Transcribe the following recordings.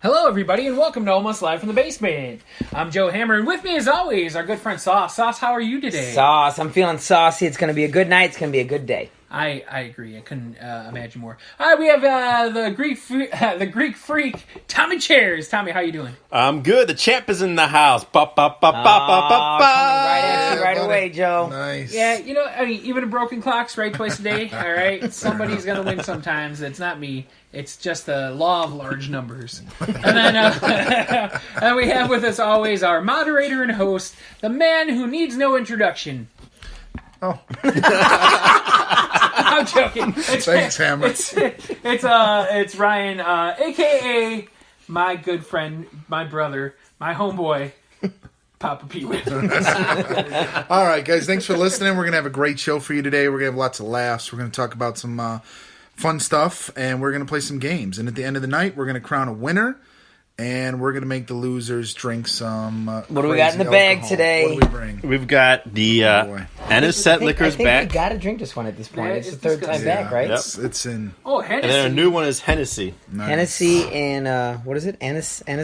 Hello, everybody, and welcome to Almost Live from the Basement. I'm Joe Hammer, and with me, as always, our good friend Sauce. Sauce, how are you today? Sauce. I'm feeling saucy. It's going to be a good night. It's going to be a good day. I agree. I couldn't imagine more. All right, we have the Greek freak, Tommy Chairs. Tommy, how you doing? I'm good. The champ is in the house. Ba, ba, ba, ba, ba, ba, ba. Right at you right away, Joe. Nice. Yeah, even a broken clock's right twice a day. All right, somebody's gonna win sometimes. It's not me. It's just the law of large numbers. And then and we have with us always our moderator and host, the man who needs no introduction. Oh. I'm joking. Thanks, Hammer. It's Ryan, aka my good friend, my brother, my homeboy, Papa P. All right, guys. Thanks for listening. We're going to have a great show for you today. We're going to have lots of laughs. We're going to talk about some fun stuff, and we're going to play some games. And at the end of the night, we're going to crown a winner, and we're going to make the losers drink some What do we got in the bag today? What do we bring? We've got the Anisette Liquors I think back. we got to drink this one at this point. Yeah, it's the it's third time disgusting. back, right? It's in. Oh, And Hennessy. then our new one is Hennessy. Nice. Hennessy and, what is it? Anisette? Is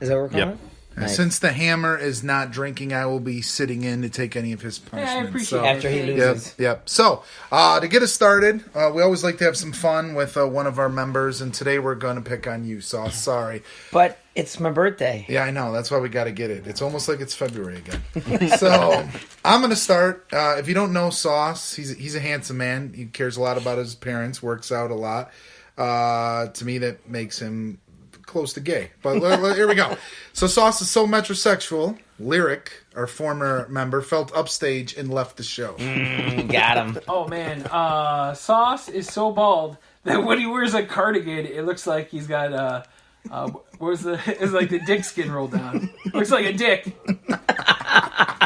that what we're calling Yep. it? And Nice. since the Hammer is not drinking, I will be sitting in to take any of his punishment. appreciate After he Yep, loses. Yep. So, to get us started, we always like to have some fun with one of our members, and today we're going to pick on you, Sauce. Sorry. But it's my birthday. Yeah, I know. That's why we got to get it. It's almost like it's February again. So, I'm going to start. If you don't know Sauce, he's a handsome man. He cares a lot about his appearance, works out a lot. To me, that makes him close to gay. But here we go. So, Sauce is so metrosexual. Lyric, our former member, felt upstage and left the show. Got him. Oh man, Sauce is so bald that when he wears a cardigan, it looks like he's got it's like the dick skin rolled down. Looks like a dick,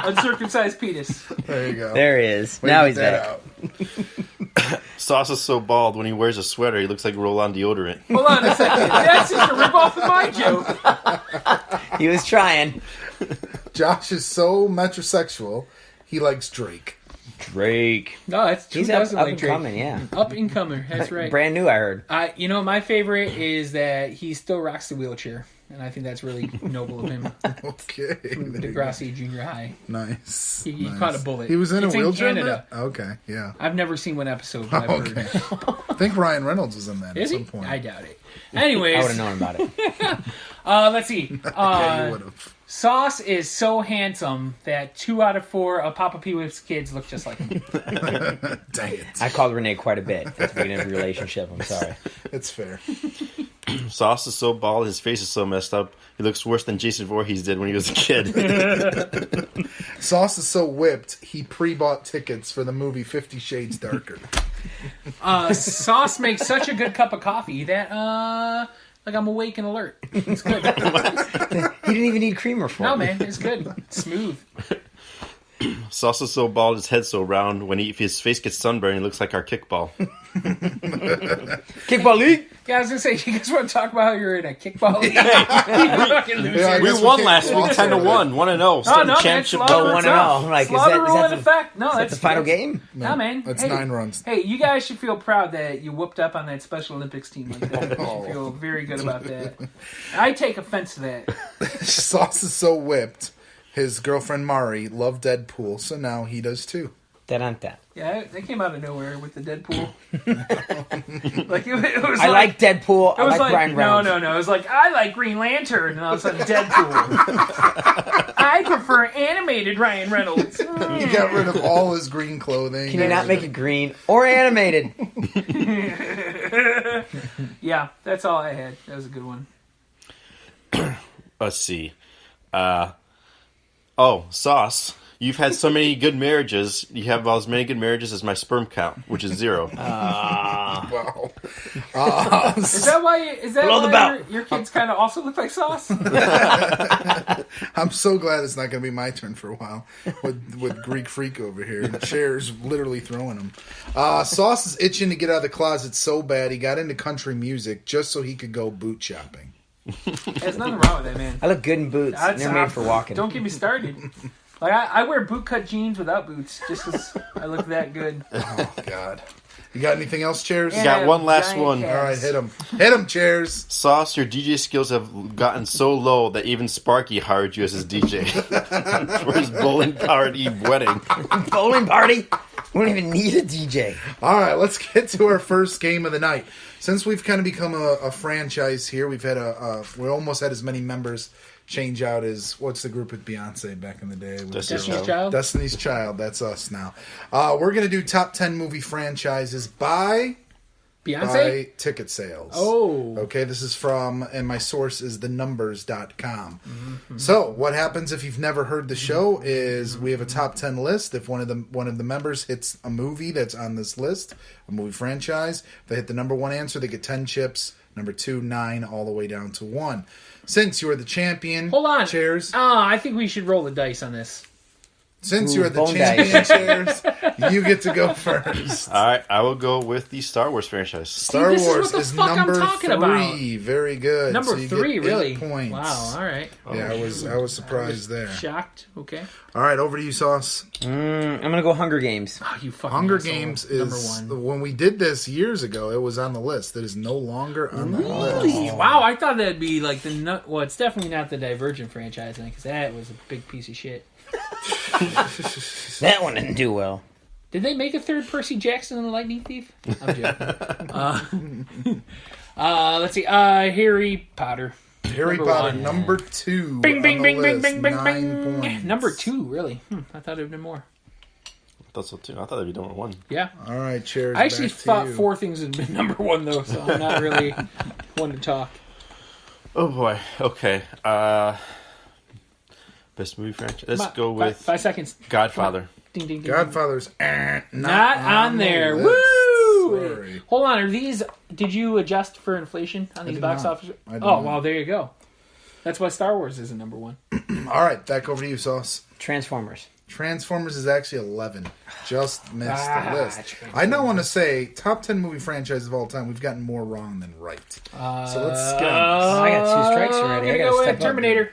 uncircumcised penis. There you go. There he is. Way Now to he's get back. that out. Sauce is so bald when he wears a sweater, he looks like roll-on deodorant. Hold on a second. That's just a ripoff of my joke. He was trying. Josh is so metrosexual, he likes Drake. Drake. No, that's true. He's up and coming, yeah. Up and comer. That's right. Brand new, I heard. My favorite is that he still rocks the wheelchair, and I think that's really noble of him. Okay. there you go. Degrassi Junior High. Nice. He nice. caught a bullet. He was in It's a wheelchair? in Canada. Okay, yeah. I've never seen one episode, but I've Okay. heard. I think Ryan Reynolds was in that Is at he? some point. I doubt it. I Anyways, would have known about it. let's see. Yeah, you would have. Sauce is so handsome that 2 out of 4 of Papa P. Whip's kids look just like him. Dang it. I called Renee quite a bit at the beginning of the relationship. I'm sorry. It's fair. Sauce is so bald, his face is so messed up, he looks worse than Jason Voorhees did when he was a kid. Sauce is so whipped, he pre-bought tickets for the movie 50 Shades Darker. Sauce makes such a good cup of coffee that, I'm awake and alert. It's good. He didn't even need creamer for No, it. man, it's good. It's smooth. Sauce is so bald, his head's so round, if his face gets sunburned, he looks like our kickball. Kickball league? Yeah, I was going to say, you guys want to talk about how you're in a kickball league? You fucking loser. Yeah, I We guess won can't last gloss week, 10-1, over that. 1-0, still in the man, championship. Slaughter Oh, battle. 1-0. itself. I'm like, Slaughter is rule that in effect. No, the final game? Nah, man. That's Hey, 9 runs. Hey, you guys should feel proud that you whooped up on that Special Olympics team like that. You should feel very good about that. I take offense to that. Sauce is so whipped, his girlfriend Mari loved Deadpool, so now he does too. Da-dun-da. Yeah, they came out of nowhere with the Deadpool. Like it was I like Deadpool. It I was like Ryan Reynolds. No. It was like, I like Green Lantern, and all of a sudden Deadpool. I prefer animated Ryan Reynolds. He got rid of all his green clothing. Can you not make it green or animated? Yeah, that's all I had. That was a good one. Let's see. Sauce. You've had so many good marriages. You have as many good marriages as my sperm count, which is 0. Wow. Is that why Blow the bell. your kids kind of also look like Sauce? I'm so glad it's not going to be my turn for a while with Greek Freak over here. The chair's literally throwing him. Sauce is itching to get out of the closet so bad he got into country music just so he could go boot shopping. There's nothing wrong with that, man. I look good in boots. They're made for walking. Don't get me started. Like I wear bootcut jeans without boots, just as I look that good. Oh God. You got anything else, Chairs? Yeah. Got one last Giant one. cat. All right, hit him. Hit him, Chairs. Sauce, your DJ skills have gotten so low that even Sparky hired you as his DJ for his bowling party wedding. Bowling party. We don't even need a DJ. All right, let's get to our first game of the night. Since we've kind of become a franchise here, we've had we almost had as many members change out as what's the group with Beyonce back in the day? Destiny's Child. Destiny's Child. That's us now. We're gonna do top 10 movie franchises by Beyonce. ticket sales. Oh. Okay, this is from, and my source is thenumbers.com. So, what happens if you've never heard the show is we have a top 10 list. If one of the members hits a movie that's on this list, a movie franchise, if they hit the number one answer, they get 10 chips. Number 2, 9, all the way down to 1. Since you are the champion, Hold on. Chairs. I think we should roll the dice on this. Since you are the bone champion, dice. Chairs, you get to go first. All right, I will go with the Star Wars franchise. Star this is Wars what the is fuck I'm number talking 3. about. Very good. Number So you get 3, 8 really? points. Wow. All right. Yeah, I was surprised there. Shocked. Okay. All right, over to you, Sauce. I'm gonna go Hunger Games. Oh, you fucking Hunger asshole. Games number is 1. when we did this years ago. It was on the list. It is no longer on the list. Wow, I thought that'd be like well, it's definitely not the Divergent franchise, because that was a big piece of shit. That one didn't do well. Did they make a third Percy Jackson and the Lightning Thief? I'm joking. Let's see. Harry Potter. Harry Number Potter, one. number 2. Bing, on bing, the bing, bing, list. bing, bing, 9 bing. points. Number 2, really? I thought it would have been more. I thought so too. I thought that'd be number 1. Yeah. All right, Chairs. I actually back to thought you. 4 things had been number 1, though, so I'm not really one to talk. Oh boy. Okay. Best movie franchise. Let's go with 5 seconds. Godfather. Ding, ding, ding. Godfather's Not on the there. list. Woo! Sorry. Hold on. Are these? Did you adjust for inflation on these did box not. office? I did Oh not. well, there you go. That's why Star Wars isn't number 1. All right, back over to you, Sauce. Transformers. Transformers is actually 11. Just missed the list. Transformers. I now want to say top 10 movie franchises of all time. We've gotten more wrong than right. So let's skip. I got 2 strikes already. I I'm gonna gotta go step with up. Terminator.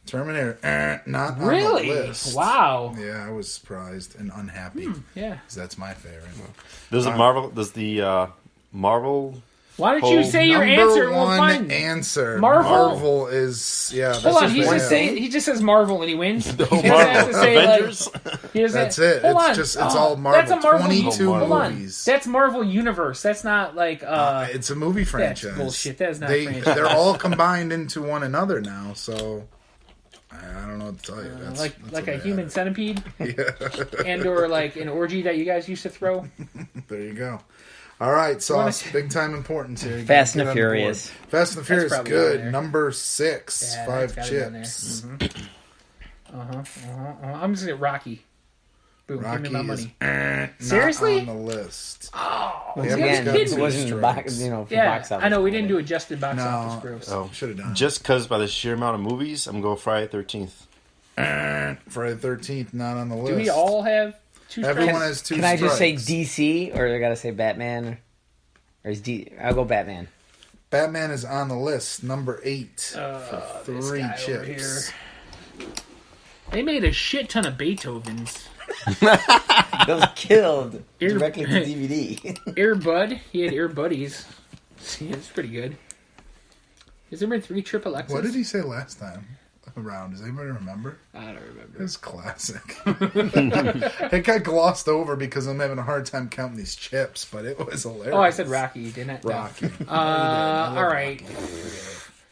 Terminator, not Really? on the list. Wow. Yeah, I was surprised and unhappy Yeah. because that's my favorite. Does the Marvel? Does the Marvel? Why don't you Oh, say your Number answer? And we'll one find. answer. Marvel? Is that's Hold on. just He one just thing. he just says Marvel and he wins. He doesn't Marvel. have to say Avengers? he doesn't- That's it. Hold on. It's all Marvel. That's a Marvel. 22 Hold on. movies. That's Marvel Universe. That's not like It's a movie franchise. bullshit. That is not a franchise. They're all combined into one another now. So I don't know what to tell you. That's like that's like what a they human had. centipede, Yeah, and or like an orgy that you guys used to throw. there you go. All right, Sauce. Big time importance here. You Fast gotta and get the on the Furious. board. Fast and the Furious, probably good. on there. Number 6, Yeah, 5 that's gotta be on there. chips. I'm just gonna Rocky. Boom, Rocky give me my is money. not Seriously? on the list. Oh, Once Yeah, you guys again, got kidding it some me? wasn't the box, strikes. for Yeah, box office. I know we didn't do adjusted box No. office gross. Oh, Should have done. just because by the sheer amount of movies, I'm going Friday 13th. Friday the 13th, not on the list. Do we all have 2 Everyone strikes? has 2 Can I just say strikes. DC or I gotta say Batman? Or is I'll go Batman. Batman is on the list, number 8 for this 3 guy over chips. They made a shit ton of Beethovens. Those killed Ear- directly to DVD. Air Bud, he had Air Buddies. See, it's pretty good. Has there been 3 triple X's? What did he say last time around? Does anybody remember? I don't remember. It's classic. It got glossed over because I'm having a hard time counting these chips, but it was hilarious. Oh, I said Rocky, didn't I? No. Rocky. All right.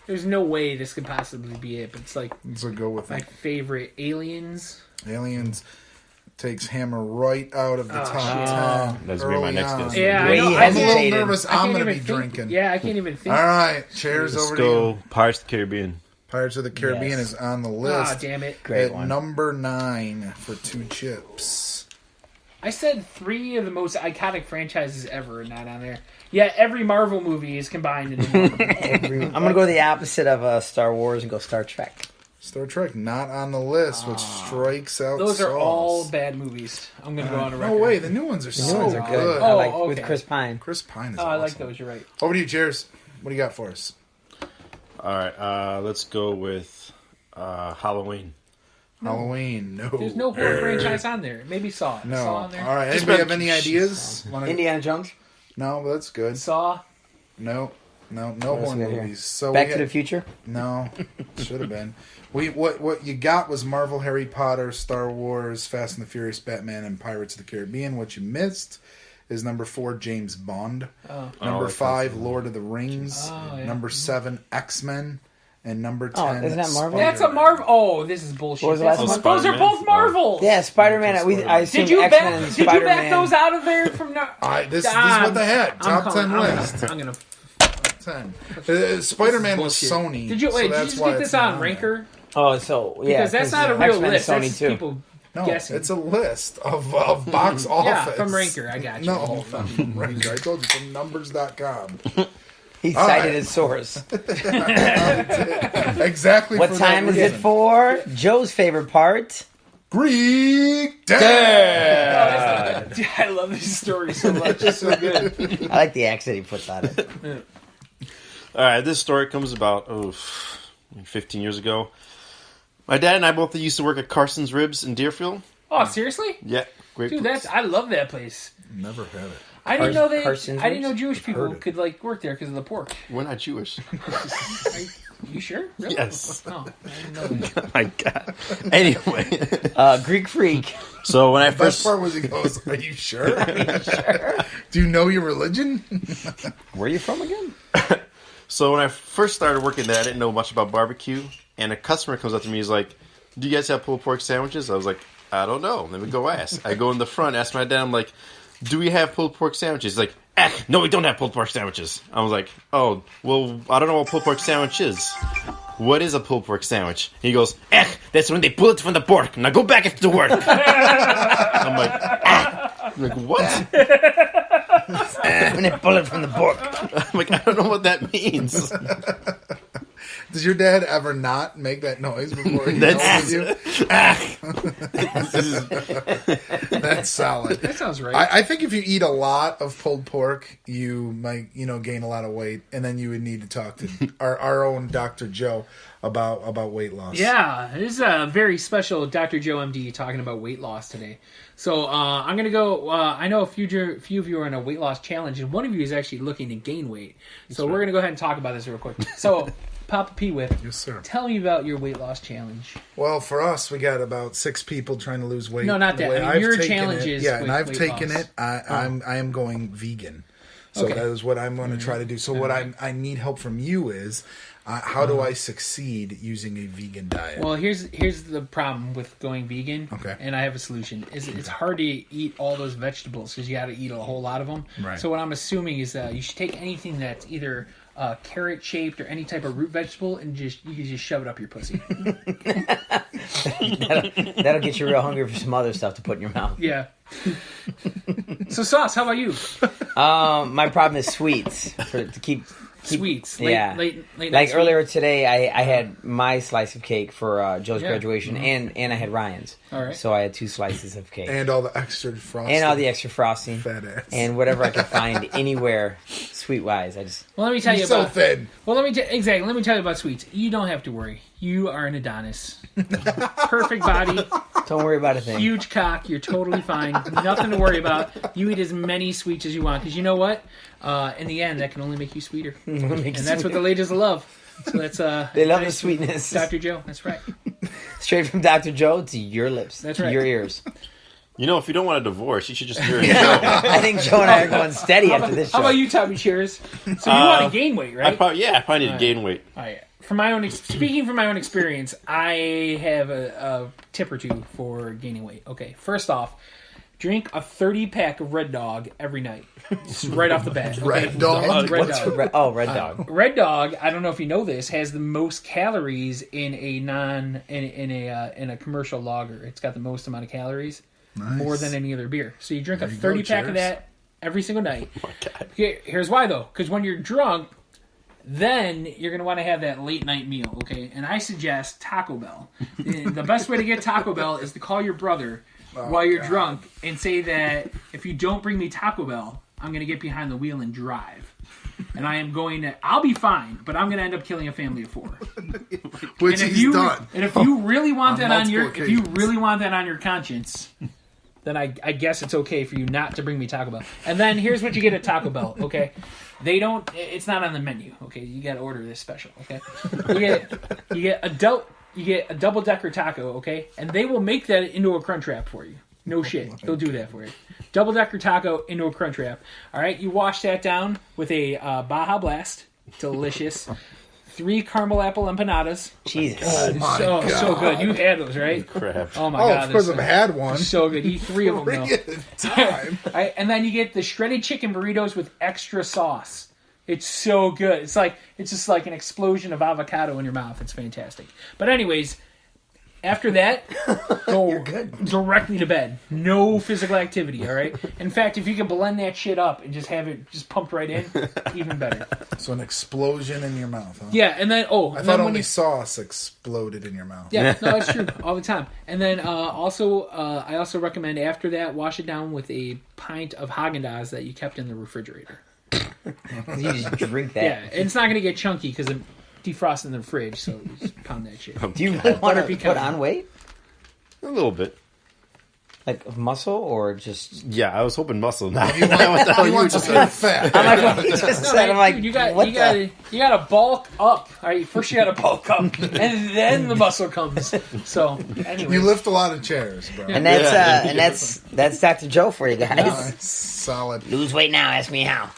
There's no way this could possibly be it, but it's like So go with my it. favorite. Aliens. Aliens takes Hammer right out of the top shit. 10. That's gonna be my early next on. guess. Yeah, I Way know. he I I'm a can't- little hesitated. nervous. I can't I'm going to even be think. drinking. Yeah, I can't even think. All right, cheers Let's over to go you. Pirates of the Caribbean. Pirates of the Caribbean Yes. is on the Ah, list. damn it. Great At one. number 9 for 2 chips. I said 3 of the most iconic franchises ever, not on there. Yeah, every Marvel movie is combined into one. I'm gonna go the opposite of Star Wars and go Star Trek. Star Trek not on the list, which strikes out. Those are Sauce. all bad movies. I'm going to go on a record. No way, the new ones are The so new ones are good. Oh, I like okay. with Chris Pine. Chris Pine is Oh, awesome. I like those. You're right. Over to you, Cheers. What do you got for us? All right, let's go with Halloween. Halloween. No. There's no horror franchise on there. Maybe Saw. No. Saw on there. All right. Anybody have any ideas? Indiana Jones. No, but that's good. Saw. No else horror we got here? movies. So Back we to the had- Future. No, should have been. What you got was Marvel, Harry Potter, Star Wars, Fast and the Furious, Batman, and Pirates of the Caribbean. What you missed is number 4, James Bond. Number 5, Lord of the Rings. Oh, yeah. Number 7, X-Men. And number 10, isn't that Marvel? That's a Marvel. Oh, this is bullshit. What was the That's last one- one? Those are Spider-Man? both Marvels. Yeah, Spider-Man. I assume Did you X-Men and back? Did you Spider-Man. back those out of there from? This is what they had. Top 10 list. I'm gonna. 10. Spider-Man was Bullshit. Sony. Did you so wait? Did you that's just why get it's this on not Ranker? Oh, so yeah, Because that's not a real X-Men list. and Sony That's too. people No, guessing. it's a list of box office. Yeah, from Ranker. I got you. No, from Ranker. I told you from numbers.com. He All cited right. his source. Exactly. What for time that is it reason. for? Joe's favorite part. Greek Dad. I love this story so much. It's so good. I like the accent he puts on it. All right, this story comes about 15 years ago. My dad and I both used to work at Carson's Ribs in Deerfield. Oh, seriously? Yeah, great. Dude, place. I love that place. Never had it. I didn't know they. Carson's I didn't know Ribs? Jewish people Heard it. could like work there because of the pork. We're not Jewish. You sure? Really? Yes. Oh, I didn't know that. Oh my God. Anyway, Greek freak. so when I Best first part was he goes, "Are you sure? Do you know your religion?" Where are you from again? So when I first started working there, I didn't know much about barbecue. And a customer comes up to me, he's like, "Do you guys have pulled pork sandwiches?" I was like, "I don't know. Let me go ask." I go in the front, ask my dad, I'm like, "Do we have pulled pork sandwiches?" He's like, no, we don't have pulled pork sandwiches. I was like, "Oh, well, I don't know what pulled pork sandwich is. What is a pulled pork sandwich?" He goes, that's when they pull it from the pork. Now go back after work." I'm like, I'm like, what? When they pull it from the pork. I'm like, I don't know what that means. Does your dad ever not make that noise before he That's- yells at you? That's solid. That sounds right. I think if you eat a lot of pulled pork, you might, gain a lot of weight, and then you would need to talk to our own Dr. Joe about weight loss. Yeah, this is a very special Dr. Joe MD talking about weight loss today. So I'm going to go, I know a few of you are in a weight loss challenge, and one of you is actually looking to gain weight. So we're going to go ahead and talk about this real quick. So, Papa P. Whip, Yes, sir. tell me about your weight loss challenge. Well, for us, we got about 6 people trying to lose weight. No, not that. The way I mean, I've your taken challenge it- is Yeah, with and I've weight taken loss. it. I am going vegan. So Okay. that is what I'm going to try to do. So what I need help from you is, how do I succeed using a vegan diet? Well, here's the problem with going vegan, Okay. and I have a solution. It's hard to eat all those vegetables because you got to eat a whole lot of them. Right. So what I'm assuming is you should take anything that's either carrot shaped or any type of root vegetable, and you can just shove it up your pussy. That'll get you real hungry for some other stuff to put in your mouth. Yeah. So Sauce, how about you? My problem is sweets. To keep Sweets. yeah. Late night like sweet. earlier today, I had my slice of cake for Joe's Yeah. graduation, and I had Ryan's. All right. So I had 2 slices of cake. and all the extra frosting. And all the extra frosting. Fat ass. And whatever I could find anywhere sweet-wise. I just... Well, let me tell you You're so about. thin. Well, let me tell you about sweets. You don't have to worry. You are an Adonis. Perfect body, Don't worry about a thing. huge cock. You're totally fine. Nothing to worry about. You eat as many sweets as you want because you know what? In the end, that can only make you sweeter, and that's what the ladies love. So that's They love the sweetness. Dr. Joe. That's right. Straight from Dr. Joe to your lips. That's to right. your ears. You know, if you don't want a divorce, you should just marry I think Joe and I are going steady after this show. How about you, Tommy? Cheers. So you want to gain weight, right? I probably need to gain weight. All right. From my own, speaking from my own experience, I have a tip or two for gaining weight. Okay, first off, drink a 30-pack of Red Dog every night, just right off the bat. Okay? Red Dog? Red What's Dog. Red Dog. Red Dog. I don't know if you know this, has the most calories in a commercial lager. It's got the most amount of calories, more than any other beer. So you drink a There you go, 30-pack of cheers. that every single night. Oh my God. Here's why though, because when you're drunk, then you're going to want to have that late night meal, okay? And I suggest Taco Bell. The best way to get Taco Bell is to call your brother while you're drunk and say that if you don't bring me Taco Bell, I'm going to get behind the wheel and drive. and I'll be fine, but I'm going to end up killing a family of 4. Which And he's done. And if you really want On that on your, multiple if you occasions. really want that on your conscience, then I guess it's okay for you not to bring me Taco Bell. And then here's what you get at Taco Bell. Okay, it's not on the menu. Okay, you got to order this special. Okay, you get a double-decker taco. Okay, and they will make that into a Crunch Wrap for you. No shit, they'll do that for you. Double-decker taco into a Crunch Wrap. All right, you wash that down with a Baja Blast. Delicious. 3 caramel apple empanadas. Jesus. Oh my God. So good. You've had those, right? Crap. Oh my Oh, god. of course they're I've had one. so good. Eat 3 of them Bring though. it time. Right, and then you get the shredded chicken burritos with extra sauce. It's so good. It's just like an explosion of avocado in your mouth. It's fantastic. But anyways, after that, go directly to bed. No physical activity, all right? In fact, if you can blend that shit up and just have it just pumped right in, even better. So an explosion in your mouth, huh? Yeah, and then I thought only sauce exploded in your mouth. Yeah, no, it's true all the time. And then I also recommend after that, wash it down with a pint of Haagen-Dazs that you kept in the refrigerator. You just drink that. Yeah, and it's not going to get chunky because it defrosts in the fridge, so you just pound that shit. Do you really want to pecan. put on weight? A little bit. Like of muscle or just... Yeah, I was hoping muscle. Now, He wants to get fat. I'm like, what you just said. I'm like, Dude, you what gotta bulk up. All right, first you gotta bulk up, and then the muscle comes. So, anyways. You lift a lot of chairs, bro. And that's Dr. Joe for you guys. Nice. Solid. Lose weight now. Ask me how.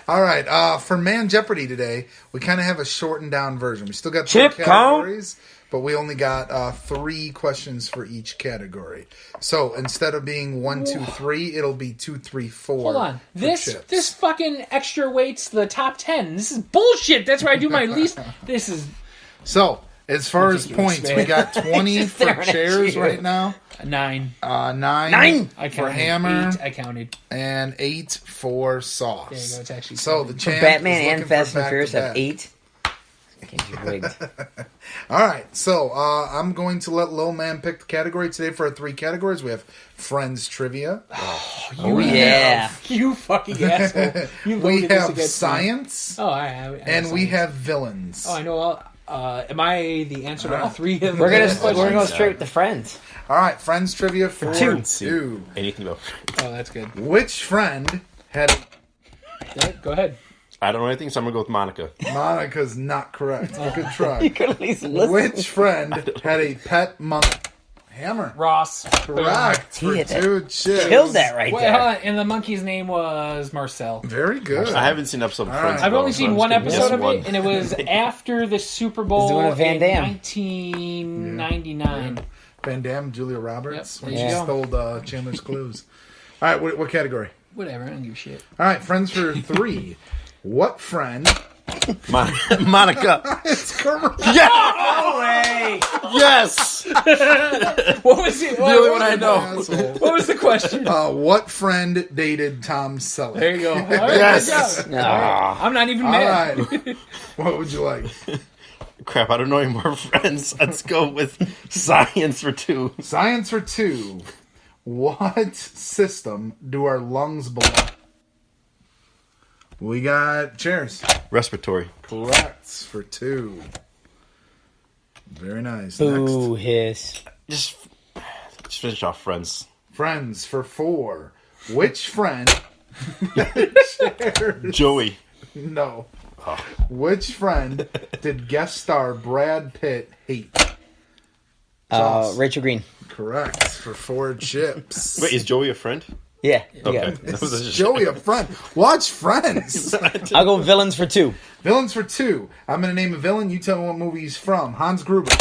All right. For Man Jeopardy today, we kind of have a shortened down version. We still got 3 Chip cone. categories, but we only got 3 questions for each category. So instead of being 1, 2, 3, it'll be 2, 3, 4. Hold on. for This chips. fucking extra weight's the top 10. This is bullshit. That's where I do my least. This is So as far as Ridiculous, points, man. we got 20 Just for staring at chairs you. right now. 9. 9 I for counted. hammer 8. I counted. and 8 for sauce. There you go. It's actually So the champ Batman is and looking Fast for and Furious have back-to-back. 8. Can't be rigged. All right, so I'm going to let Lil Man pick the category today for our 3 categories. We have Friends Trivia. Oh, yeah. You fucking asshole. You We loaded this have against me. Science. Oh, I know And we science. have Villains. Oh, I know all. Am I the answer to all 3 of We're them? gonna go straight with the friends. All right, Friends Trivia for two. 2. Anything about. Oh, that's good. Which friend had... Yeah, go ahead. I don't know anything, so I'm gonna go with Monica. Monica's not correct. Good You try. could at least listen. Which friend had a pet monkey? Hammer. Ross. Correct for Did it. 2 chips. Killed that right Wait, there. hold on. And the monkey's name was Marcel. Very good. I haven't seen an episode of All Friends. right. I've though, only so seen I'm one just gonna episode guess of one. it, and it was after the Super Bowl doing a Van in Damme. 1999. Van Damme, Julia Roberts. Yep, When there she you go. stole Chandler's Clues. All right, what category? Whatever, I don't give a shit. All right, Friends for 3. What friend... Monica. It's correct. No way! Yes. What was it? The only one I know. Asshole. What was the question? What friend dated Tom Selleck? There you go. All right, Yes. good job. All right. I'm not even All mad. right. What would you like? Crap, I don't know any more friends. Let's go with Science for 2. Science for 2. What system do our lungs belong? We got chairs. Respiratory. Correct for 2. Very nice. Boo Next. hiss. Just finish off Friends. Friends for 4. Which friend? Joey. No. Which friend did guest star Brad Pitt hate? Sauce. Rachel Green. Correct for 4 chips. Wait, is Joey a friend? Yeah. Okay. Yeah. That was just- Joey a friend. Watch Friends. I'll go villains for 2. Villains for 2. I'm going to name a villain. You tell me what movie he's from. Hans Gruber.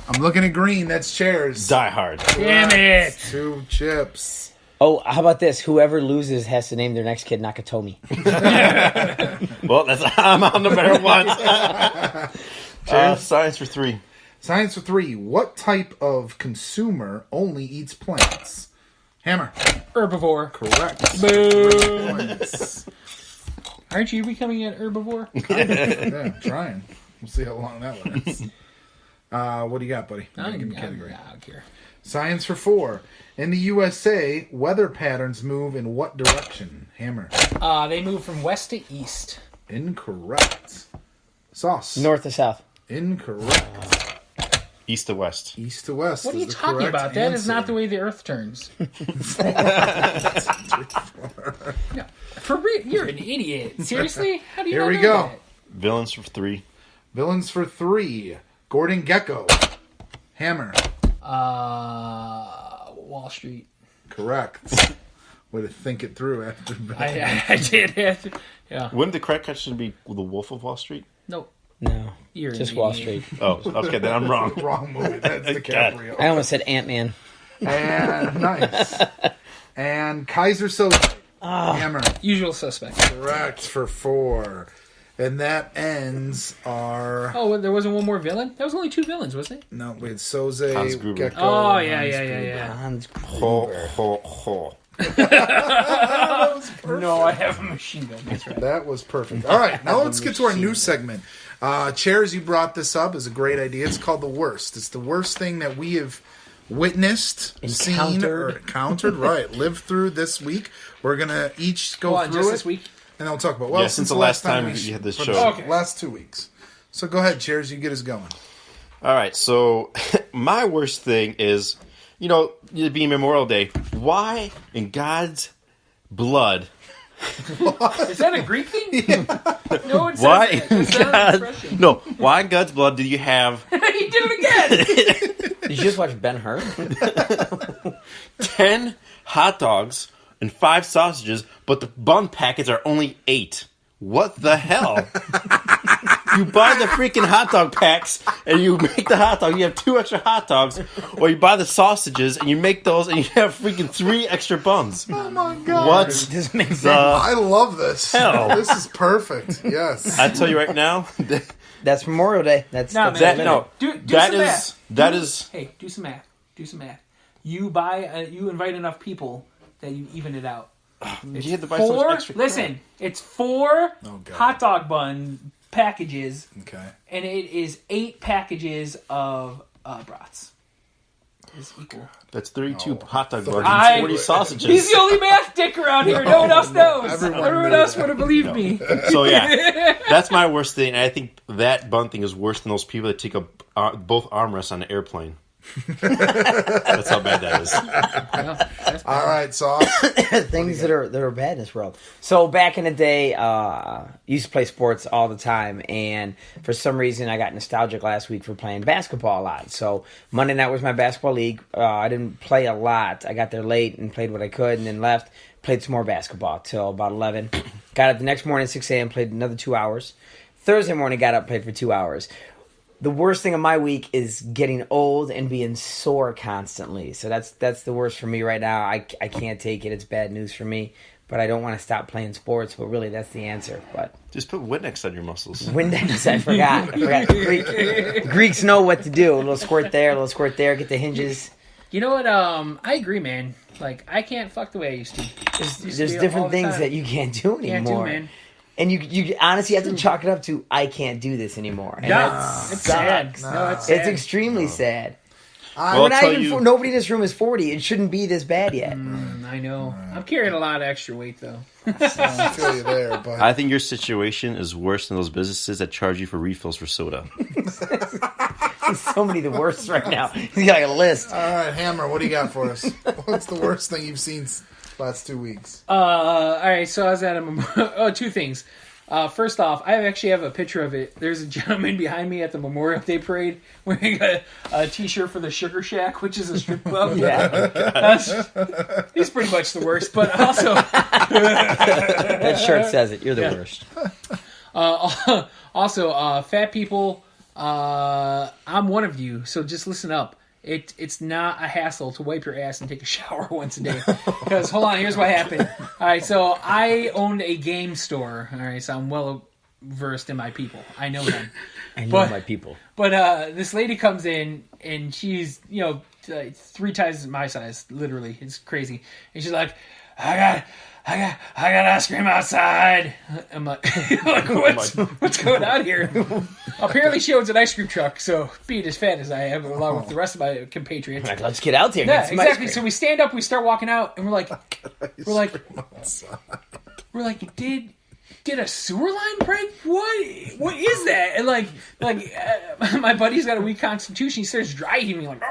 I'm looking at green. That's chairs. Die Hard. Damn it. 2 chips. Oh, how about this? Whoever loses has to name their next kid Nakatomi. Well, I'm on the better one. Science for 3. Science for 3. What type of consumer only eats plants? Hammer. Herbivore. Correct. Boo. Points. Aren't you becoming an herbivore? Yeah, I'm trying. We'll see how long that lasts. What do you got, buddy? I don't Give me even category. I don't care. Science for 4. In the USA, weather patterns move in what direction? Hammer. They move from west to east. Incorrect. Sauce. North to south. Incorrect. East to west. East to west. What are is you the talking correct about? That is answer. not the way the Earth turns. No, for real, you're an idiot. Seriously? How do you Here not we know go. that? Villains for 3. Villains for 3. Gordon Gekko. Hammer. Wall Street. Correct. Way to think it through after. I did it. Yeah. Wouldn't the correct question be The Wolf of Wall Street? No. No, You're just an Wall idiot. Street. Oh, okay, then I'm wrong. Wrong movie. That's DiCaprio. I almost said Ant-Man. And nice. And Kaiser Soze. Hammer. Usual suspect. Correct for 4. And that ends our. Oh, there wasn't one more villain? That was only 2 villains, wasn't it? No, we had Soze, Hans Gruber. Gekko. Oh, yeah, Hans yeah, yeah, Gruber. yeah. Hans Ho, Gruber. ho, ho. No, I have a machine gun. That's right. That was perfect. All right, now let's get to our new segment. Chairs, you brought this up is a great idea. It's called The Worst. It's the worst thing that we have witnessed, seen, or encountered, right, lived through this week. We're going to each go Well, through just it. this week? And then we'll talk about, Yeah, since the last time you had this for show. the Okay. last 2 weeks. So go ahead, Chairs, you get us going. All right, so my worst thing is, it being Memorial Day. Why in God's blood? Is that a Greek thing? No, it says Why that. in It's not an God? expression. No, why in God's blood do you have He did it again! Did you just watch Ben Hur? 10 hot dogs and 5 sausages, but the bun packets are only 8? What the hell? You buy the freaking hot dog packs and you make the hot dog. You have 2 extra hot dogs, or you buy the sausages and you make those and you have freaking 3 extra buns. Oh, my God. What This makes sense. the? I love this. Hell. This is perfect. Yes. I tell you right now, That's Memorial Day. That's Nah, that's man. the that limit. no, Do that some is math. that is. Hey, do some math. Do some math. You invite enough people that you even it out. You had to buy so much 4, extra. listen, it's 4 Oh, God. hot dog bun packages, Okay. and it is 8 packages of brats. It's equal. That's 32 hot dog buns I- and 40 sausages. He's the only math dick around here. No one else knows. everyone Everyone knew else that. would have believed me. So yeah, that's my worst thing. And I think that bun thing is worse than those people that take both armrests on an airplane. That's how bad that is. All right, Sauce. Things that are bad in this world. So back in the day, used to play sports all the time, and for some reason I got nostalgic last week for playing basketball a lot. So Monday night was my basketball league. I didn't play a lot. I got there late and played what I could, and then left. Played some more basketball till about 11. Got up the next morning at 6 a.m. Played another 2 hours. Thursday morning got up, played for 2 hours. The worst thing of my week is getting old and being sore constantly. So that's the worst for me right now. I can't take it. It's bad news for me. But I don't want to stop playing sports. But really, that's the answer. But Just put Windex on your muscles. Windex, I forgot. Greeks know what to do. A little squirt there, a little squirt there. Get the hinges. You know what? I agree, man. Like, I can't fuck the way I used to. Used to There's be all different the things time. that you can't do anymore. Can't do, man. And you honestly have to chalk it up to I can't do this anymore. And Yeah, that it's sucks. sad. No, it's sad. It's extremely sad. Well, We're not I'll tell even you- nobody in this room is 40. It shouldn't be this bad yet. I know. I'm carrying a lot of extra weight, though. I feel you there, but I think your situation is worse than those businesses that charge you for refills for soda. There's so many the worst right now. You got a list. all right, Hammer, what do you got for us? What's the worst thing you've seen last 2 weeks? All right, so I was at a 2 things. First off, I actually have a picture of it. There's a gentleman behind me at the Memorial Day Parade wearing a T-shirt for the Sugar Shack, which is a strip club. Yeah, He's pretty much the worst, but also that shirt says it. You're the worst. also fat people. I'm one of you, so just listen up. It's not a hassle to wipe your ass and take a shower once a day. Because, hold on, here's what happened. All right, so I owned a game store. All right, so I'm well versed in my people. I know them. I know But- my people. But this lady comes in, and she's, 3 times my size, literally. It's crazy. And she's like, I got ice cream outside. I'm like, what's going on here? Apparently she owns an ice cream truck, so being as fat as I am, along with the rest of my compatriots. Like, let's get out there. Yeah, Get some ice exactly. cream. So we stand up, we start walking out, and we're like, did a sewer line break? What is that? And my buddy's got a weak constitution. He starts dry heaving like,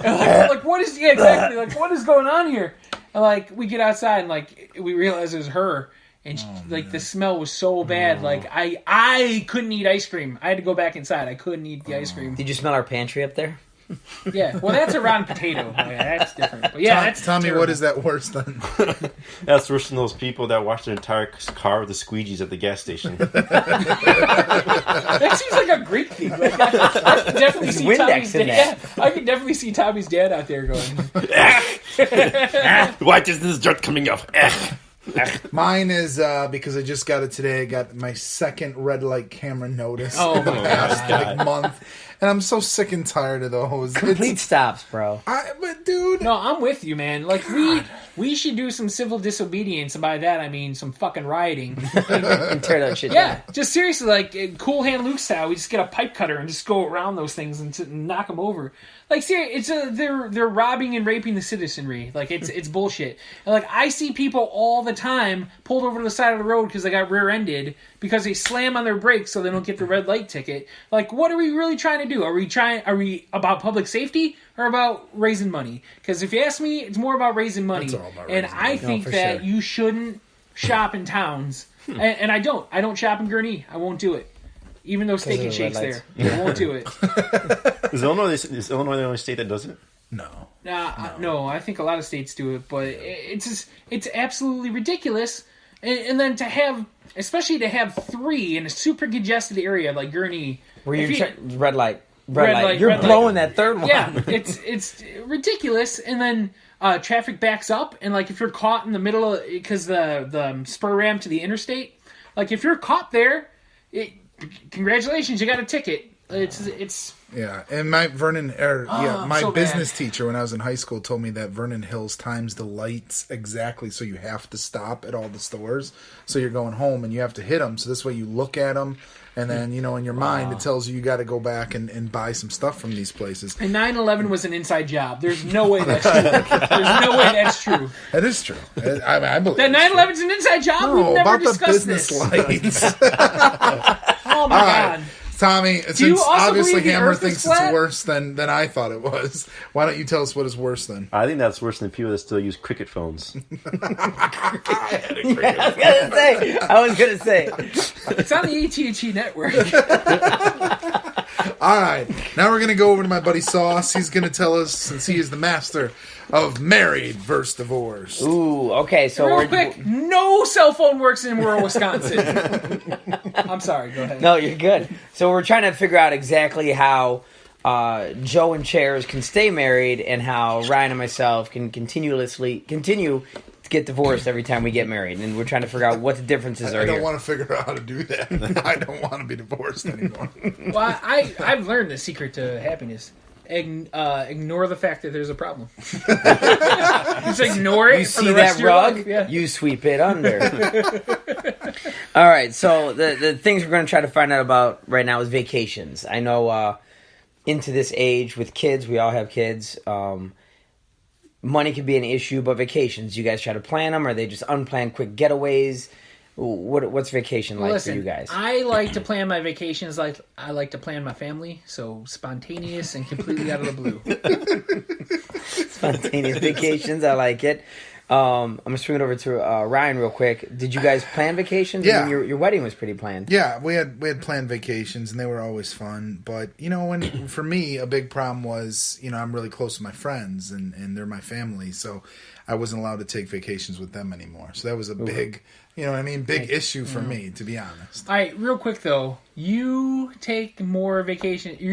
like what is exactly like what is going on here? And we get outside and we realize it was her. And the smell was so bad. Like I couldn't eat ice cream. I had to go back inside. I couldn't eat the ice cream. Did you smell our pantry up there? Yeah, well, that's a rotten potato. That's different. But yeah, that's Tommy, terrible. what is that worse than? That's worse than those people that wash their entire car with the squeegees at the gas station. That seems like a Greek thing. Like, I can definitely see Tommy's in dad. I can definitely see Tommy's dad out there going. Why is this dirt coming off? Mine is because I just got it today. I got my second red light camera notice Oh in the my past month, and I'm so sick and tired of those. Complete stops, bro. But dude, No, I'm with you, man. Like we should do some civil disobedience, and by that I mean some fucking rioting. And tear that shit Yeah, down. just seriously, like Cool Hand Luke style. We just get a pipe cutter and just go around those things and knock them over. Like, seriously, they're robbing and raping the citizenry. Like, it's bullshit. And, like, I see people all the time pulled over to the side of the road because they got rear-ended because they slam on their brakes so they don't get the red light ticket. Like, what are we really trying to do? Are we about public safety or about raising money? Because if you ask me, it's more about raising money. It's all about and raising I think for that sure. you shouldn't shop in towns. And I don't shop in Gurnee. I won't do it. Even though Steak of and the Shake's red there. I won't do it. Is Illinois the only state that doesn't? no. No, I think a lot of states do it, but it's absolutely ridiculous. And then especially to have 3 in a super congested area like Gurnee. Where If you're you- red light. light, You're red light. blowing that third one. Yeah, it's ridiculous. And then traffic backs up, and like if you're caught in the middle of because the spur ramp to the interstate, like if you're caught there, congratulations, you got a ticket. It's Yeah, and my my so business teacher when I was in high school told me that Vernon Hills times the lights exactly, so you have to stop at all the stores. So you're going home and you have to hit them. So this way you look at them, and then in your mind it tells you got to go back and buy some stuff from these places. and 9/11 was an inside job. There's no way that's true. There's no way that's true. That is true. I believe That it's true. 9/11's an inside job. We've No, never about the discussed business this. lights. Oh my All right. god. Tommy, you since also obviously believe the Hammer Earth is thinks flat? it's worse than I thought it was, why don't you tell us what is worse then? I think that's worse than people that still use cricket phones. I was gonna say. It's on the AT&T network. All right, now we're gonna go over to my buddy Sauce. He's gonna tell us, since he is the master of married versus divorced. Ooh, okay, so Real we're quick, no cell phone works in rural Wisconsin. I'm sorry, go ahead. No, you're good. So we're trying to figure out exactly how Joe and Chairs can stay married and how Ryan and myself can continue to get divorced every time we get married. And we're trying to figure out what the differences are I don't here. want to figure out how to do that. I don't want to be divorced anymore. Well, I've learned the secret to happiness. Ignore the fact that there's a problem. Just ignore it. You for see the rest that of your rug? life. Yeah. You sweep it under. All right, so the things we're going to try to find out about right now is vacations. I know into this age with kids, we all have kids. Money can be an issue, but vacations, you guys try to plan them? Or are they just unplanned quick getaways? What's vacation like Listen, for you guys? I like to plan my vacations like I like to plan my family, so spontaneous and completely out of the blue. Spontaneous vacations, I like it. I'm going to swing it over to Ryan real quick. Did you guys plan vacations? Yeah. I mean, your wedding was pretty planned. Yeah, we had planned vacations and they were always fun. But when for me a big problem was I'm really close to my friends and they're my family, so I wasn't allowed to take vacations with them anymore. So that was a big big issue for me, to be honest. All right, real quick though, you took more vacations to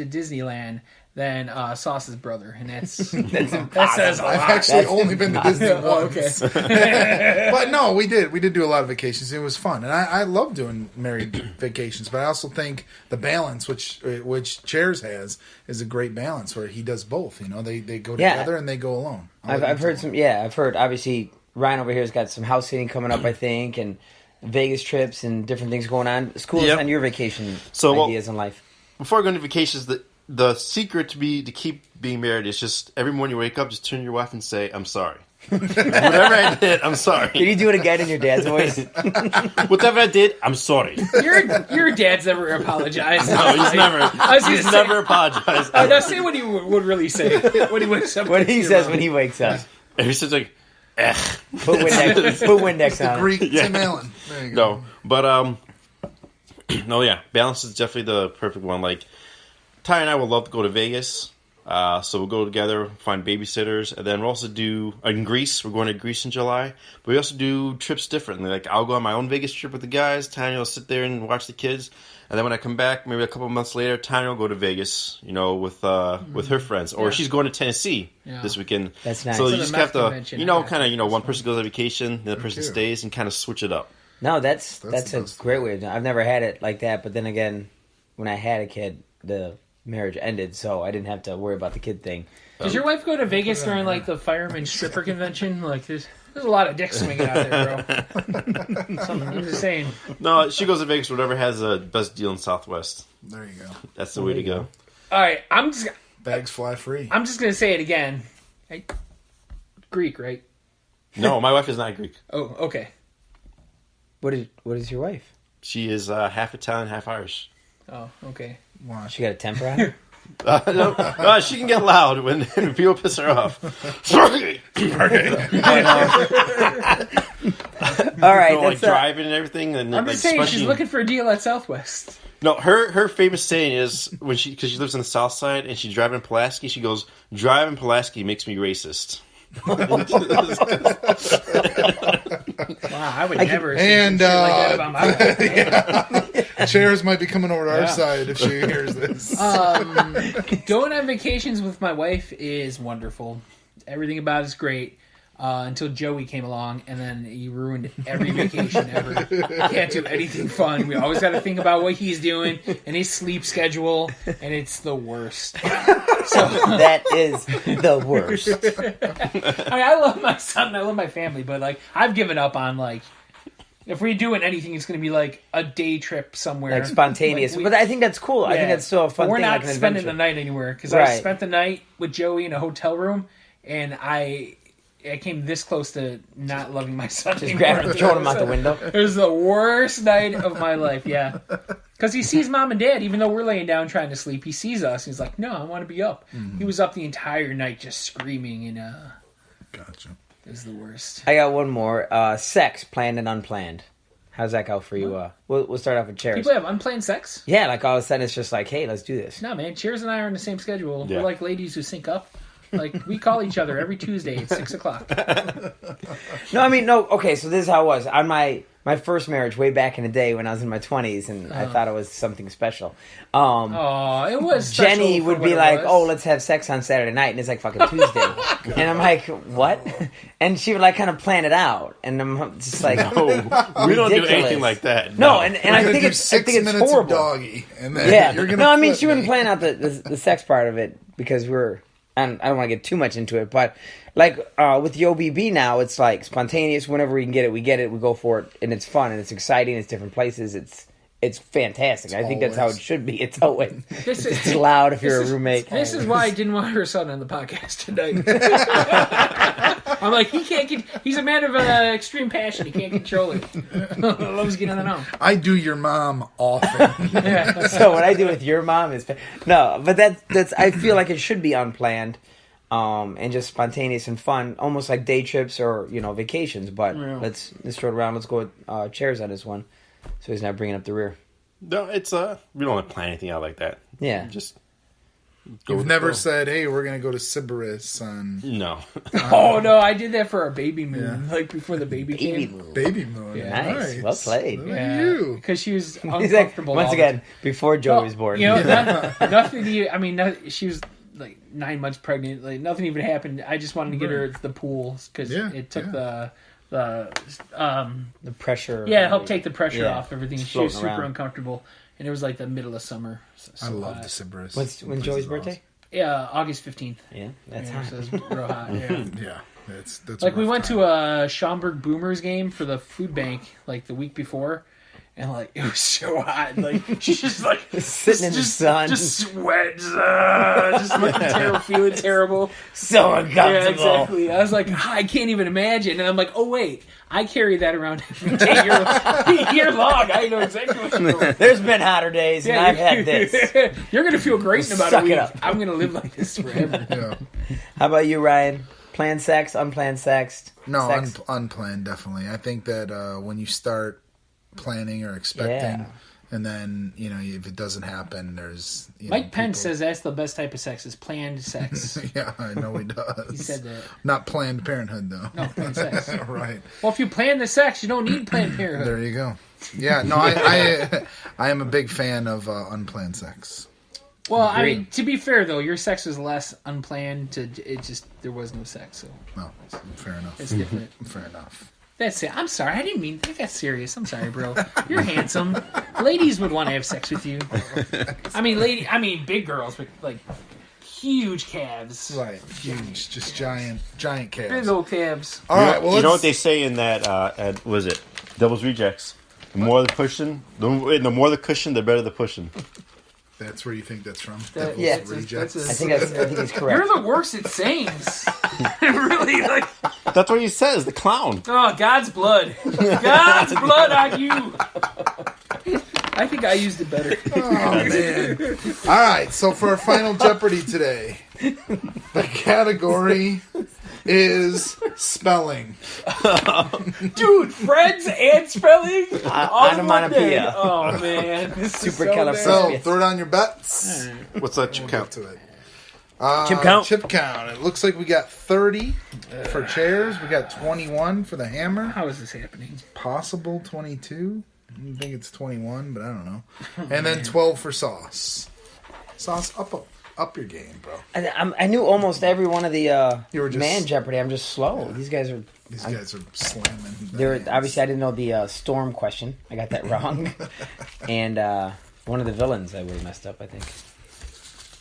Disneyland than Sauce's brother, and that says a I've lot. actually only been to Disney Oh, once. okay. But no, we did do a lot of vacations. It was fun, and I love doing married vacations. But I also think the balance, which Chairs has, is a great balance where he does both. You know, they go Yeah. together and they go alone. I've heard some. Yeah, I've heard. Obviously, Ryan over here has got some house sitting coming up, I think, and Vegas trips and different things going on. School is Yep. on your vacation So, ideas in life. Before I go into vacations, the secret to keep being married is just every morning you wake up, just turn to your wife and say, "I'm sorry." Whatever I did, I'm Can sorry. you do it again in your dad's voice? Whatever I did, I'm sorry. Your dad's never apologized. No, he's never. I was gonna He's say- never apologized. Now say what he would really say when he wakes up. What to he your says mom. when he wakes up. And he says like, "Eh." Put Windex on. Greek Yeah. Tim Allen. There you go. No, but no, yeah, balance is definitely the perfect one. Like Ty and I would love to go to Vegas, so we'll go together, find babysitters, and then we'll also do in Greece. We're going to Greece in July, but we also do trips differently. Like I'll go on my own Vegas trip with the guys. Tanya will sit there and watch the kids, and then when I come back, maybe a couple of months later, Tanya will go to Vegas, you know, with her friends, or Yeah. she's going to Tennessee Yeah. this weekend. That's nice. So For you the just meth have to, convention, you know, yeah. kind of, you know, one person goes on vacation, the other person cute. stays, and kind of switch it up. No, that's the a best great way of doing it. I've never had it like that, but then again, when I had a kid, the marriage ended, so I didn't have to worry about the kid thing. Does your wife go to Vegas during like the fireman stripper convention? Like there's a lot of dick swinging out there, bro. I'm just saying. No, she goes to Vegas. Whatever has the best deal in Southwest. There you go. That's the way to go. All right, I'm Bags fly free. just gonna say it again. Hey, Greek, right? No, my wife is not Greek. Oh, okay. What is your wife? She is half Italian, half Irish. Oh, okay. She got a temper on her? No, she can get loud when people piss her off. Sorry. All right, Go, like that's driving and everything, and I'm like just saying she's especially looking for a deal at Southwest. no. Her famous saying is when because she lives on the South Side and she's driving in Pulaski, she goes, "Driving Pulaski makes me racist." Wow, I would never. say And, some shit like that about my wife. Chairs might be coming over to our Yeah. side if she hears this. Going on vacations with my wife is wonderful. Everything about it is great. Until Joey came along, and then he ruined every vacation ever. Can't do anything fun. We always got to think about what he's doing and his sleep schedule, and it's the worst. So That is the worst. I mean, I love my son, and I love my family, but like I've given up on like if we're doing anything, it's going to be like a day trip somewhere, Like spontaneous. Like, but I think that's cool. I think yeah. that's still a fun We're thing. not like an spending adventure. the night anywhere because I Right. spent the night with Joey in a hotel room, and I came this close to not loving my son Just anymore. grabbing him, throwing him out the window. It was the worst night of my life, yeah. Because he sees mom and dad, even though we're laying down trying to sleep, he sees us. He's like, no, I want to be up. He was up the entire night just screaming, and Gotcha. it was the worst. I got one more. Sex, planned and unplanned. How's that go for you? We'll start off with Chairs. People have unplanned sex? Yeah, like all of a sudden it's just like, hey, let's do this. No, man. Cheers and I are on the same schedule. Yeah. We're like ladies who sync up. Like, we call each other every Tuesday at 6 o'clock. No, I mean, no, okay, so this is how it was. On my first marriage way back in the day when I was in my 20s, and I thought it was something special. Oh, it was special Jenny for would what be it like, was. oh, let's have sex on Saturday night, and it's like fucking Tuesday. And I'm like, what? And she would like kind of plan it out, and I'm just like, No, we don't do Ridiculous. anything like that. no, and We're I gonna think do it's I 6 think it's minutes horrible. of doggy, and then Yeah, you're gonna. no, I mean flip she wouldn't me. plan out the sex part of it because we're. I don't want to get too much into it, but like with the OBB now, it's like spontaneous. Whenever we can get it, we get it. We go for it, and it's fun and it's exciting. It's different places. It's fantastic. I think that's how it always. should be. It's always This it's is, loud if you're a is- roommate. this is why I didn't want her son on the podcast tonight. I'm like, he can't get. He's a man of extreme passion. He can't control it. Loves getting on the know. I do your mom often. Yeah. So what I do with your mom is no, but that's I feel like it should be unplanned, and just spontaneous and fun, almost like day trips or vacations. But Yeah. let's throw it around. Let's go with Chairs on this one, so he's not bringing up the rear. No, it's we don't plan anything out like that. Yeah. Just go You've with the never flow. said, "Hey, we're gonna go to Sybaris on No. Oh no, I did that for our baby moon, like before the baby Baby came. move. Baby Moon." Yeah. Nice. Well played. Look at you. because she was He's like, uncomfortable. once all the again, before Joey was born. You know, nothing to you. I mean, she was like 9 months pregnant. Like nothing even happened. I just wanted to get her to the pool because Yeah, it took yeah. the pressure. help take the pressure Yeah. off everything. Just She was floating super around. uncomfortable, and it was like the middle of summer. So I love hot. the Cerberus. When Joey's birthday? Yeah, August 15th. Yeah, that's Yeah, hot. so it's real hot. Yeah. Yeah, that's Like we went to a Schaumburg Boomers game for the food bank like the week before, and like it was so hot. Like she's just like Sitting in the sun. just sweat, just looking terrible, feeling terrible. So Yeah, uncomfortable. exactly. I was like, I can't even imagine. And I'm like, oh wait, I carry that around every day year long. I know exactly what you're doing. There's been hotter days, and I've had this. You're gonna feel great in about Suck a it week. up. I'm gonna live like this forever. Yeah. How about you, Ryan? Planned sex, unplanned sex? No, sex? unplanned, definitely. I think that when you start planning or expecting, Yeah. and then, if it doesn't happen, there's... Mike Pence people- says that's the best type of sex is planned sex. Yeah, I know he does. He said that. Not Planned Parenthood, though. No, planned sex. Right. Well, if you plan the sex, you don't need Planned Parenthood. There you go. Yeah, no, I am a big fan of unplanned sex. Well, I Agreed. mean, to be fair though, your sex was less unplanned. There was no sex, so No, fair enough. it's different. Fair enough. That's it. I'm sorry. I didn't mean. I got serious. I'm sorry, bro. You're handsome. Ladies would want to have sex with you. I mean, big girls with like huge calves. Right. Huge. Just giant Big calves. old calves. All right, well, you know what let's- they say in that? Was it Devil's Rejects? The more the pushing, the more the cushion, the better the pushing. That's where you think that's from? That- Yeah. that's a- Rejects. that's a- I think he's correct. You're the worst at sayings. Really, like, That's what he says. The clown. oh, God's blood. God's blood on you. I think I used it better. Oh, man. All right, so for our final Jeopardy today, the category is spelling. Dude, friends and spelling? All in one day. onomatopoeia. Oh, man. This is so bad. So throw down your bets. What's that chip We'll count? get to it. Chip count? Chip count. It looks like we got 30 for chairs. We got 21 for the hammer. How is this happening? Possible 22. I think it's 21, but I don't know. And then 12 for sauce. Sauce, up your game, bro. I knew almost every one of the You were just- man Jeopardy. I'm just slow. These guys are. These guys are slamming. They're hands. obviously I didn't know the storm question. I got that wrong. And one of the villains I would have messed up. I think.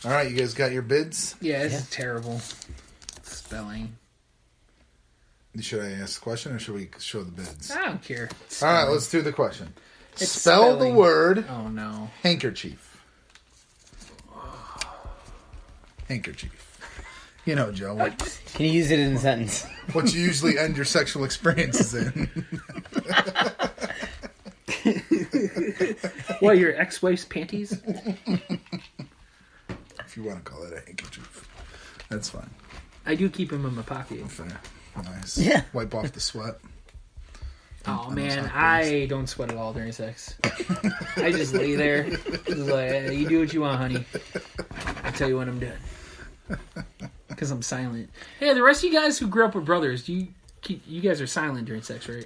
All right, you guys got your bids? Yeah, this is terrible. Spelling. Should I ask the question or should we show the bids? I don't care. All right, let's do the question. It's Spell spelling. the word Oh, no. handkerchief. Handkerchief. You know, Joe, Can you use it in a sentence? what you usually end your sexual experiences in. What, your ex-wife's panties? If you want to call it a handkerchief. That's fine. I do keep them in my pocket. Fair. Nice. Yeah. Wipe off the sweat. Oh, man, I don't sweat at all during sex. I just lay there. Just like, "Hey, you do what you want, honey. I'll tell you when I'm done. Because I'm silent. Hey, the rest of you guys who grew up with brothers, you guys are silent during sex, right?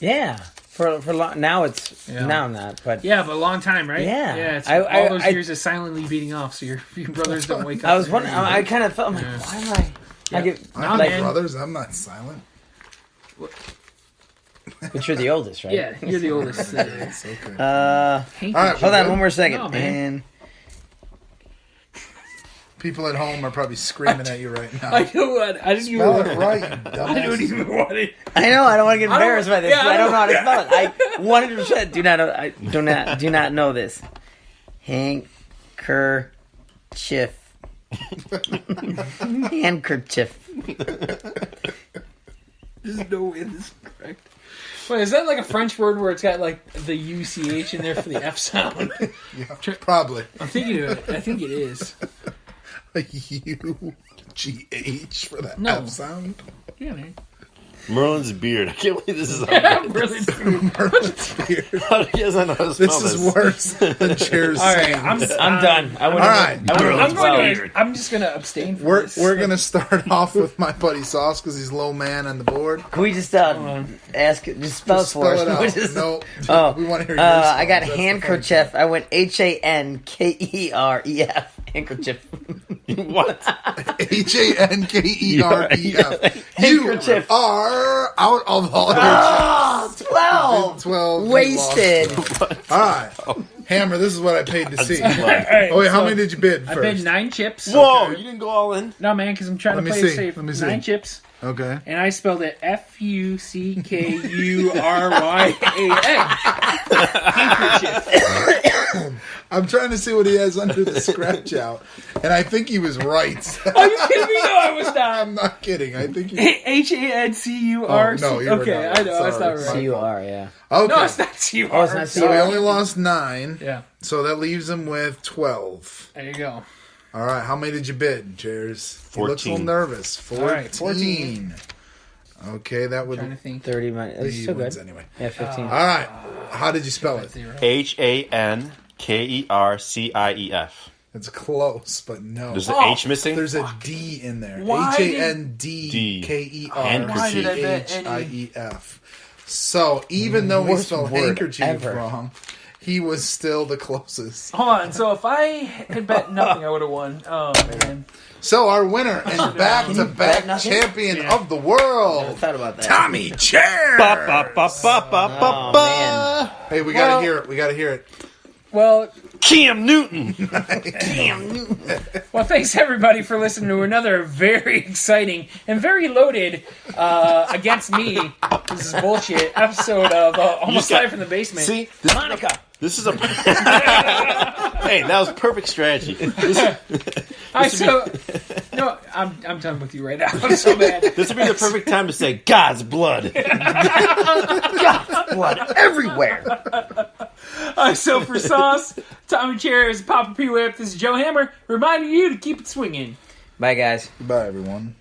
Yeah. For long now it's Yeah. now not, but Yeah, but a long time, right? Yeah. Yeah, it's I- all those I- years of silently beating off, so your brothers don't wake up. I was wondering. I kind of felt I'm like, Yeah. why am I? I get, I No, have like, man. brothers. I'm not silent. but you're the oldest, right? Yeah, you're the oldest. It's okay. Hanky. All right, Hold on good? one more second. No, man. And People at home are probably screaming at you right now. I know what. I didn't even Spell want it it. right, you I don't dumbass. even want it. I know I don't want to get I don't- embarrassed by this. yeah, but I don't know how to yeah. spell it. I 100% do not know. I do not know this. Handkerchief. Handkerchief. There's no way this is correct. Wait, is that like a French word where it's got like the UCH in there for the F sound? Yeah, probably. I'm thinking of it. I think it is. UGH for that No. F sound. Yeah, man. Merlin's beard. I can't believe this is. Really? How do you guys not know how to spell This is worse than cheers. All right, I'm done. I wouldn't. All right. I'm just gonna abstain from We're this. gonna start off with my buddy Sauce because he's low man on the board. Can we just ask? Just spell Just it for spell it us. out. We just- No, Oh, we want to hear yours. I got handkerchief. I went HANKEREF. Handkerchief. What? HANKEREF. You Handkerchief. are out of all your Oh, 12. 12. Wasted. All right. Hammer, this is what I paid to see. All right, Oh, wait, how so many did you bid I first? bid 9 chips. Whoa, you didn't go all in? No, man, because I'm trying Let to me play it see. safe. Let me see. 9 chips. Okay. And I spelled it Fuckuryan. I'm trying to see what he has under the scratch out. And I think he was right. Are you kidding me? No, I was not. I'm not kidding. I think he... HANCUR. Oh, no, you were Okay, not. I know. That's not Sorry. right. C-U-R, yeah. Okay. No, it's not CUR. Oh, it's not So he CUR? only lost 9. Yeah, So that leaves him with 12. there you go. All right. How many did you bid, Cheers? He looks a 14. little nervous. 14. right, 14. Okay, that would Trying to think. 30 minutes. It's he still wins good. anyway. Yeah, 15. All right. How did you spell it? Zero. HANKERCIEF. It's close, but no. There's an Oh, H missing? There's a D in there. Why did- Why did I bet HANDKERCHIEF. So even though he Worst spelled word handkerchief ever. wrong, he was still the closest. Hold on. So if I had bet nothing, I would have won. Oh man. So our winner and back-to-back bet nothing? champion Yeah. of the world, I thought about that. Tommy Chair. Ba, ba, ba, ba, ba, ba, Oh, ba. man. Hey, we gotta Well- hear it. We gotta hear it. Well, Cam Newton. well, thanks everybody for listening to another very exciting and very loaded against me. This is bullshit episode of Almost got- Live from the Basement. See? Monica. This is a... Hey, that was perfect strategy. No, I'm done with you right now. I'm so bad. This would be the perfect time to say, God's blood. Blood everywhere. So for Sauce, Tommy Chairs, Papa P Whip, this is Joe Hammer reminding you to keep it swinging. Bye, guys. Bye, everyone.